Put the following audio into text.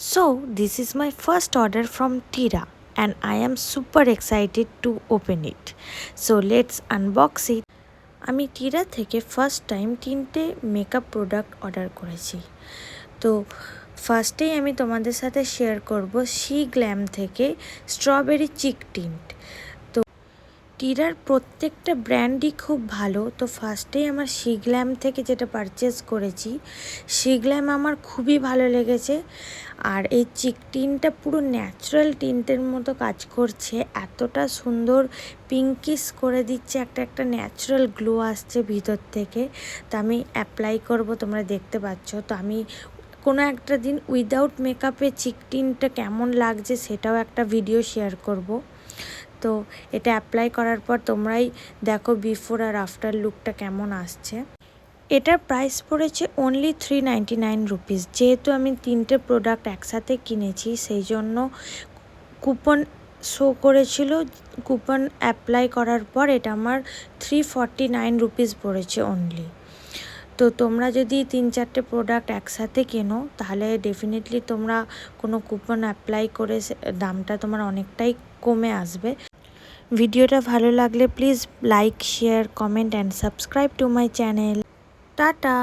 So, this is my first order from Tira and I am super excited to open it. So, let's unbox it. আমি টিরা থেকে first time 3টে makeup product order করেছি। তো ফার্স্টেই আমি তোমাদের সাথে শেয়ার করব শি গ্ল্যাম থেকে স্ট্রবেরি চিক টিন্ট। তো টিরার প্রত্যেকটা ব্র্যান্ডই খুব ভালো। তো ফার্স্টেই আমার শি গ্ল্যাম থেকে যেটা পারচেস করেছি, শি গ্ল্যাম আমার খুবই ভালো লেগেছে। আর এই চিক টিনটা পুরো ন্যাচারাল টিন্টের মতো কাজ করছে, এতটা সুন্দর পিঙ্কিশ করে দিচ্ছে, একটা ন্যাচারাল গ্লো আসছে ভিতর থেকে। তো আমি অ্যাপ্লাই করব, তোমরা দেখতে পাচ্ছ। তো আমি কোনো একটা দিন উইদাউট মেকআপে চিক টিনটা কেমন লাগছে সেটাও একটা ভিডিও শেয়ার করব। তো এটা অ্যাপ্লাই করার পর তোমরাই দেখো বিফোর আর আফটার লুকটা কেমন আসছে। এটার প্রাইস পড়েছে অনলি 399 রুপিস। যেহেতু আমি 3টে প্রোডাক্ট একসাথে কিনেছি সেই জন্য কুপন শো করেছিল। কুপন অ্যাপ্লাই করার পর এটা আমার 349 রুপিস পড়েছে অনলি। তো তোমরা যদি 3-4টে প্রোডাক্ট একসাথে কেনো তাহলে ডেফিনেটলি তোমরা কোনো কুপন অ্যাপ্লাই করে দামটা তোমার অনেকটাই কমে আসবে। ভিডিওটা ভালো লাগলে please like, share, comment and subscribe to my channel. Tata.